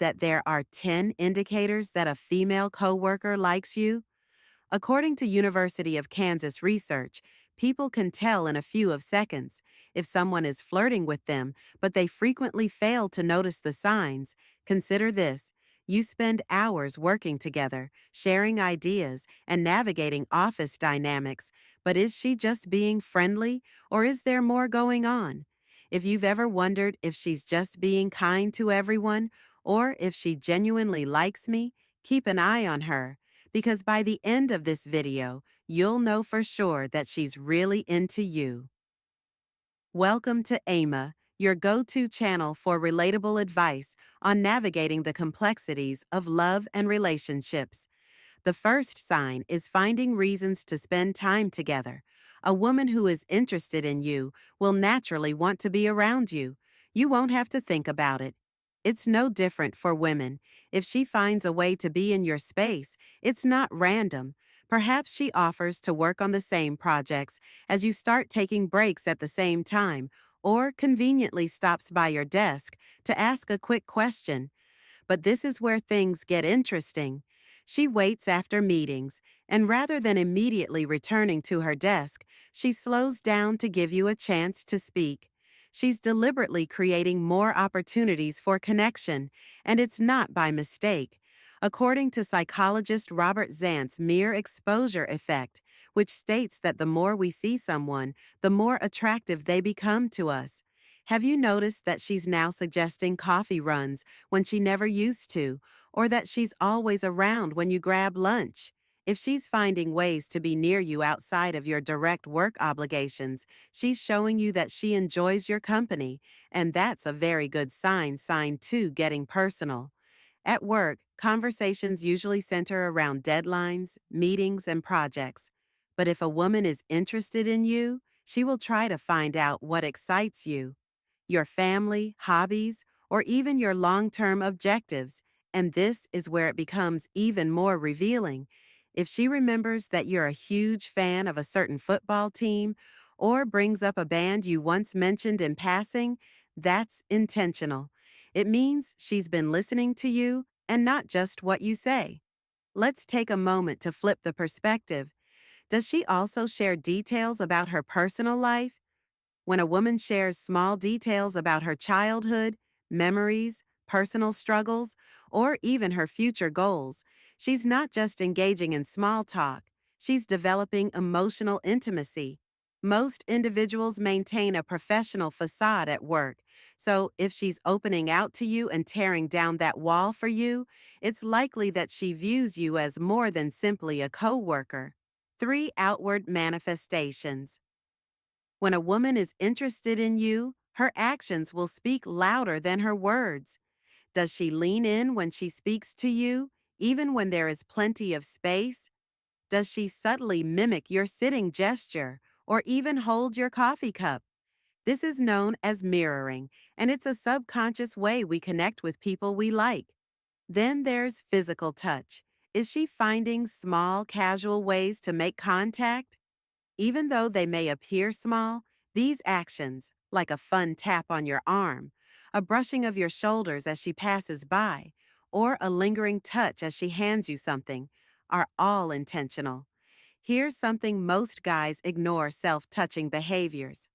that there are 10 indicators that a female coworker likes you? According to University of Kansas research, people can tell in a few of seconds if someone is flirting with them, but they frequently fail to notice the signs. Consider this. You spend hours working together, sharing ideas, and navigating office dynamics, but is she just being friendly, or is there more going on? If you've ever wondered if she's just being kind to everyone, or if she genuinely likes me, keep an eye on her, because by the end of this video, you'll know for sure that she's really into you. Welcome to AIMA, your go-to channel for relatable advice on navigating the complexities of love and relationships. The first sign is finding reasons to spend time together. A woman who is interested in you will naturally want to be around you. You won't have to think about it. It's no different for women. If she finds a way to be in your space, it's not random. Perhaps she offers to work on the same projects as you start taking breaks at the same time, or conveniently stops by your desk to ask a quick question. But this is where things get interesting. She waits after meetings, and rather than immediately returning to her desk, she slows down to give you a chance to speak. She's deliberately creating more opportunities for connection, and it's not by mistake. According to psychologist Robert Zant's mere exposure effect, which states that the more we see someone, the more attractive they become to us. Have you noticed that she's now suggesting coffee runs when she never used to, or that she's always around when you grab lunch? If she's finding ways to be near you outside of your direct work obligations, she's showing you that she enjoys your company, and that's a very good sign. Sign 2, getting personal. At work, conversations usually center around deadlines, meetings, and projects. But if a woman is interested in you, she will try to find out what excites you, your family, hobbies, or even your long-term objectives, and this is where it becomes even more revealing. If she remembers that you're a huge fan of a certain football team, or brings up a band you once mentioned in passing, that's intentional. It means she's been listening to you and not just what you say. Let's take a moment to flip the perspective. Does she also share details about her personal life? When a woman shares small details about her childhood, memories, personal struggles, or even her future goals, she's not just engaging in small talk, she's developing emotional intimacy. Most individuals maintain a professional facade at work, so if she's opening out to you and tearing down that wall for you, it's likely that she views you as more than simply a coworker. 3 outward manifestations. When a woman is interested in you, her actions will speak louder than her words. Does she lean in when she speaks to you, even when there is plenty of space? Does she subtly mimic your sitting gesture or even hold your coffee cup? This is known as mirroring, and it's a subconscious way we connect with people we like. Then there's physical touch. Is she finding small, casual ways to make contact? Even though they may appear small, these actions, like a fun tap on your arm, a brushing of your shoulders as she passes by, or a lingering touch as she hands you something, are all intentional. Here's something most guys ignore: self-touching behaviors.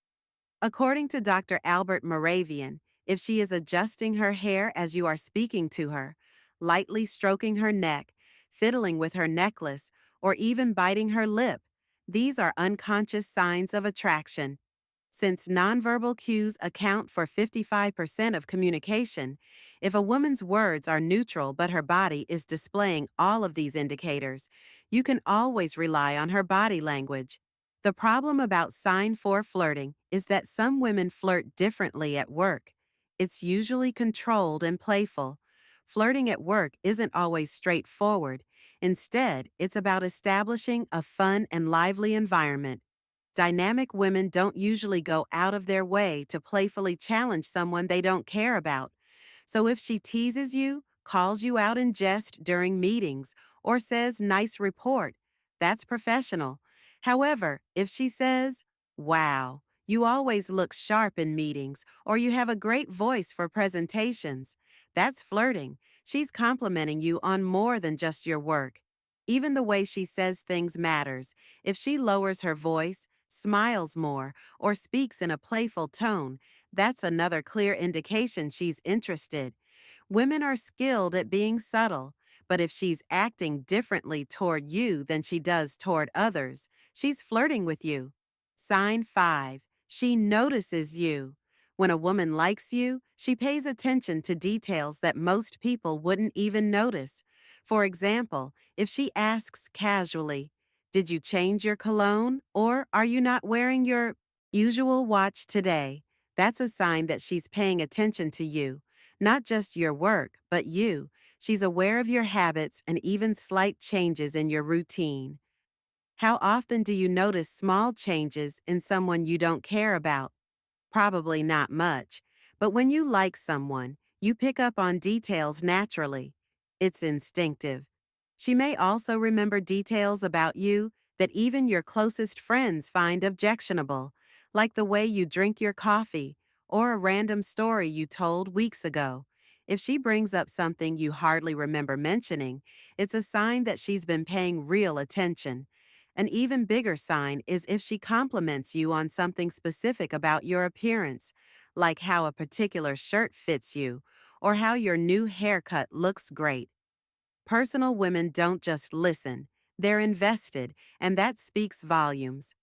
According to Dr. Albert Moravian, if she is adjusting her hair as you are speaking to her, lightly stroking her neck, fiddling with her necklace, or even biting her lip, these are unconscious signs of attraction. Since nonverbal cues account for 55% of communication, if a woman's words are neutral but her body is displaying all of these indicators, you can always rely on her body language. The problem about sign 4 flirting is that some women flirt differently at work. It's usually controlled and playful. Flirting at work isn't always straightforward. Instead, it's about establishing a fun and lively environment. Dynamic women don't usually go out of their way to playfully challenge someone they don't care about. So if she teases you, calls you out in jest during meetings, or says nice report, that's professional. However, if she says, "Wow, you always look sharp in meetings," or "You have a great voice for presentations," that's flirting. She's complimenting you on more than just your work. Even the way she says things matters. If she lowers her voice, smiles more, or speaks in a playful tone, that's another clear indication she's interested. Women are skilled at being subtle, but if she's acting differently toward you than she does toward others, she's flirting with you. Sign 5. She notices you. When a woman likes you, she pays attention to details that most people wouldn't even notice. For example, if she asks casually, "Did you change your cologne?" or "Are you not wearing your usual watch today?" That's a sign that she's paying attention to you. Not just your work, but you. She's aware of your habits and even slight changes in your routine. How often do you notice small changes in someone you don't care about? Probably not much. But when you like someone, you pick up on details naturally. It's instinctive. She may also remember details about you that even your closest friends find objectionable, like the way you drink your coffee or a random story you told weeks ago. If she brings up something you hardly remember mentioning, it's a sign that she's been paying real attention. An even bigger sign is if she compliments you on something specific about your appearance, like how a particular shirt fits you or how your new haircut looks great. Personal women don't just listen, they're invested, and that speaks volumes.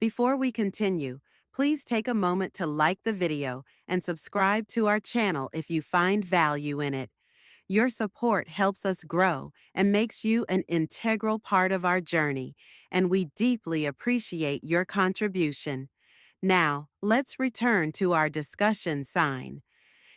Before we continue, please take a moment to like the video and subscribe to our channel if you find value in it. Your support helps us grow and makes you an integral part of our journey, and we deeply appreciate your contribution. Now, let's return to our discussion sign.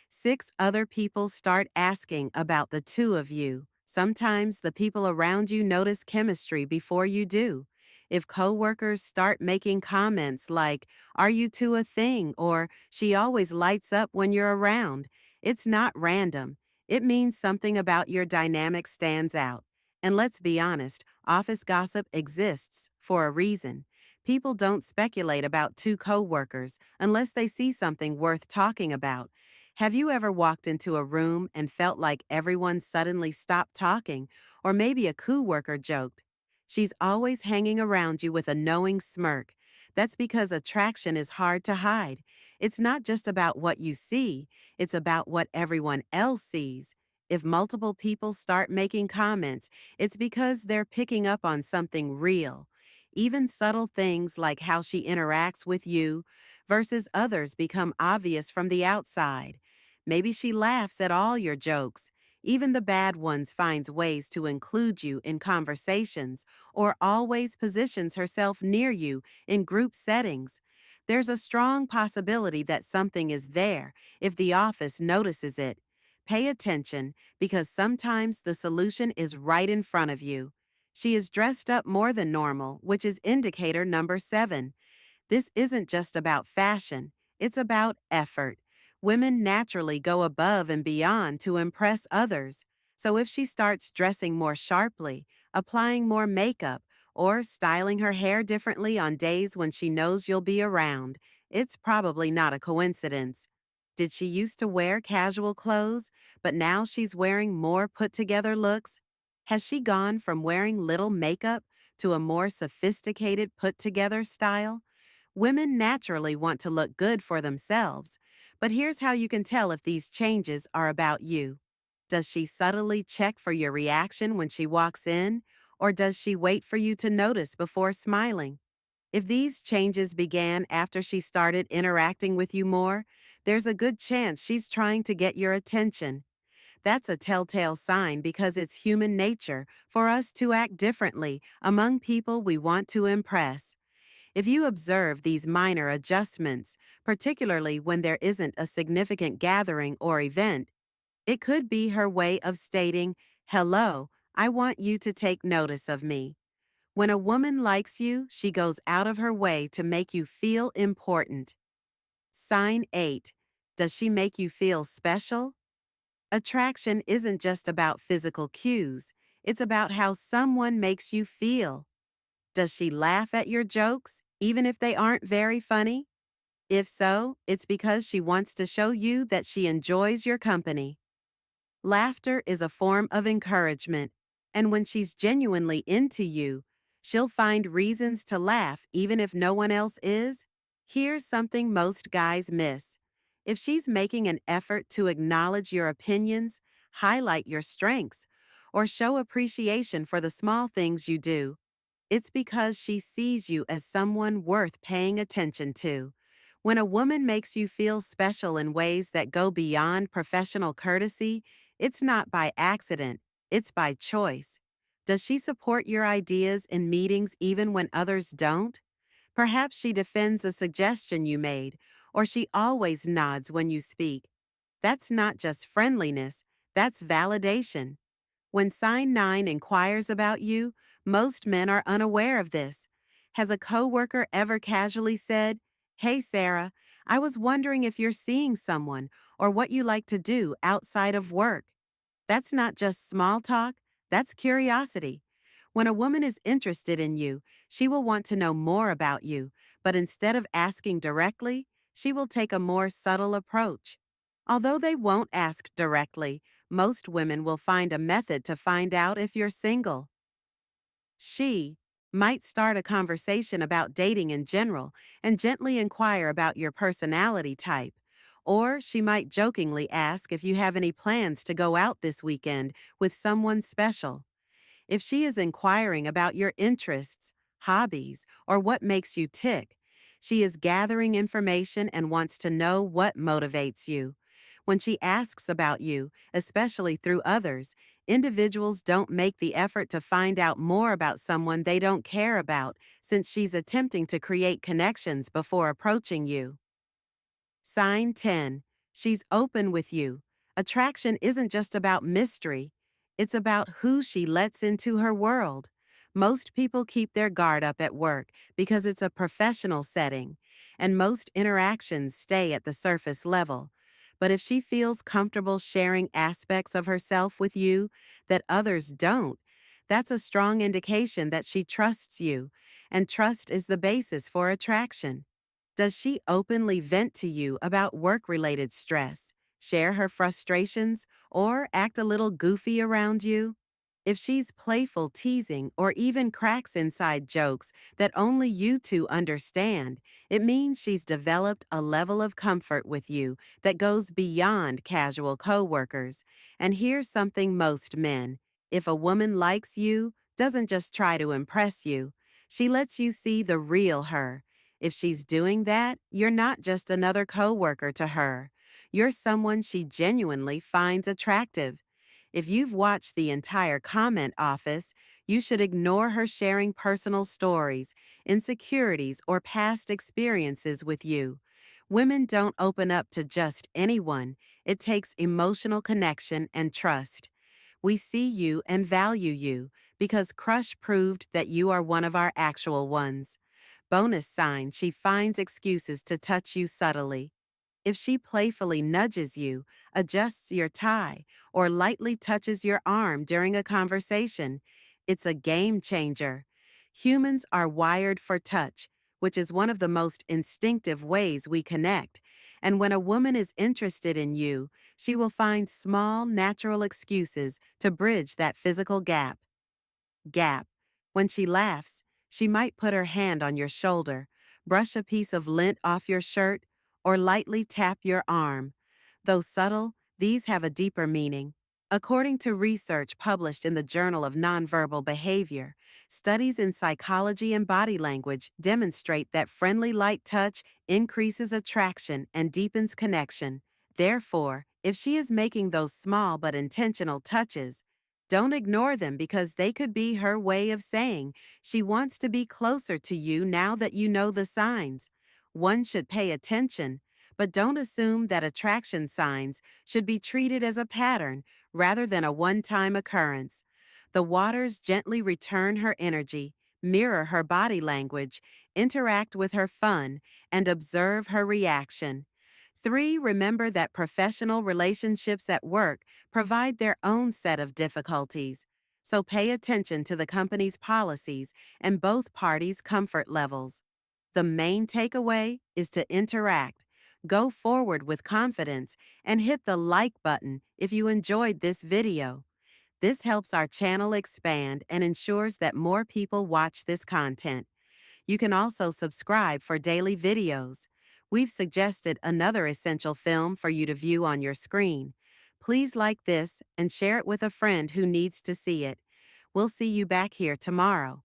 6 other people start asking about the two of you. Sometimes the people around you notice chemistry before you do. If coworkers start making comments like, "Are you two a thing?" or "She always lights up when you're around," it's not random. It means something about your dynamic stands out. And let's be honest, office gossip exists for a reason. People don't speculate about two coworkers unless they see something worth talking about. Have you ever walked into a room and felt like everyone suddenly stopped talking, or maybe a coworker joked, "She's always hanging around you with a knowing smirk"? That's because attraction is hard to hide. It's not just about what you see, it's about what everyone else sees. If multiple people start making comments, it's because they're picking up on something real. Even subtle things like how she interacts with you versus others become obvious from the outside. Maybe she laughs at all your jokes. Even the bad ones finds ways to include you in conversations or always positions herself near you in group settings. There's a strong possibility that something is there if the office notices it. Pay attention because sometimes the solution is right in front of you. She is dressed up more than normal, which is indicator number 7. This isn't just about fashion, it's about effort. Women naturally go above and beyond to impress others. So if she starts dressing more sharply, applying more makeup, or styling her hair differently on days when she knows you'll be around, it's probably not a coincidence. Did she used to wear casual clothes, but now she's wearing more put together looks? Has she gone from wearing little makeup to a more sophisticated put together style? Women naturally want to look good for themselves, but here's how you can tell if these changes are about you. Does she subtly check for your reaction when she walks in, or does she wait for you to notice before smiling? If these changes began after she started interacting with you more, there's a good chance she's trying to get your attention. That's a telltale sign because it's human nature for us to act differently among people we want to impress. If you observe these minor adjustments, particularly when there isn't a significant gathering or event, it could be her way of stating, "Hello, I want you to take notice of me." When a woman likes you, she goes out of her way to make you feel important. Sign 8. Does she make you feel special? Attraction isn't just about physical cues, it's about how someone makes you feel. Does she laugh at your jokes, even if they aren't very funny? If so, it's because she wants to show you that she enjoys your company. Laughter is a form of encouragement, and when she's genuinely into you, she'll find reasons to laugh even if no one else is. Here's something most guys miss. If she's making an effort to acknowledge your opinions, highlight your strengths, or show appreciation for the small things you do, it's because she sees you as someone worth paying attention to. When a woman makes you feel special in ways that go beyond professional courtesy, it's not by accident, it's by choice. Does she support your ideas in meetings even when others don't? Perhaps she defends a suggestion you made, or she always nods when you speak. That's not just friendliness, that's validation. When Sign 9 inquires about you, most men are unaware of this. Has a coworker ever casually said, "Hey Sarah, I was wondering if you're seeing someone or what you like to do outside of work?" That's not just small talk, that's curiosity. When a woman is interested in you, she will want to know more about you, but instead of asking directly, she will take a more subtle approach. Although they won't ask directly, most women will find a method to find out if you're single. She might start a conversation about dating in general and gently inquire about your personality type. Or she might jokingly ask if you have any plans to go out this weekend with someone special. If she is inquiring about your interests, hobbies, or what makes you tick, she is gathering information and wants to know what motivates you. When she asks about you, especially through others, individuals don't make the effort to find out more about someone they don't care about, since she's attempting to create connections before approaching you. Sign 10. She's open with you. Attraction isn't just about mystery, it's about who she lets into her world. Most people keep their guard up at work because it's a professional setting, and most interactions stay at the surface level. But if she feels comfortable sharing aspects of herself with you that others don't, that's a strong indication that she trusts you, and trust is the basis for attraction. Does she openly vent to you about work-related stress, share her frustrations, or act a little goofy around you? If she's playful teasing or even cracks inside jokes that only you two understand, it means she's developed a level of comfort with you that goes beyond casual coworkers. And here's something most men: if a woman likes you, doesn't just try to impress you, she lets you see the real her. If she's doing that, you're not just another coworker to her. You're someone she genuinely finds attractive. If you've watched the entire comment office, you should ignore her sharing personal stories, insecurities, or past experiences with you. Women don't open up to just anyone. It takes emotional connection and trust. We see you and value you because Crush proved that you are one of our actual ones. Bonus sign: she finds excuses to touch you subtly. If she playfully nudges you, adjusts your tie, or lightly touches your arm during a conversation, it's a game changer. Humans are wired for touch, which is one of the most instinctive ways we connect. And when a woman is interested in you, she will find small, natural excuses to bridge that physical gap. When she laughs, she might put her hand on your shoulder, brush a piece of lint off your shirt, or lightly tap your arm. Though subtle, these have a deeper meaning. According to research published in the Journal of Nonverbal Behavior, studies in psychology and body language demonstrate that friendly light touch increases attraction and deepens connection. Therefore, if she is making those small but intentional touches, don't ignore them, because they could be her way of saying she wants to be closer to you now that you know the signs. One should pay attention, but don't assume that attraction signs should be treated as a pattern rather than a one-time occurrence. The waters gently return her energy, mirror her body language, interact with her fun, and observe her reaction. 3. Remember that professional relationships at work provide their own set of difficulties, so pay attention to the company's policies and both parties' comfort levels. The main takeaway is to interact. Go forward with confidence and hit the like button if you enjoyed this video. This helps our channel expand and ensures that more people watch this content. You can also subscribe for daily videos. We've suggested another essential film for you to view on your screen. Please like this and share it with a friend who needs to see it. We'll see you back here tomorrow.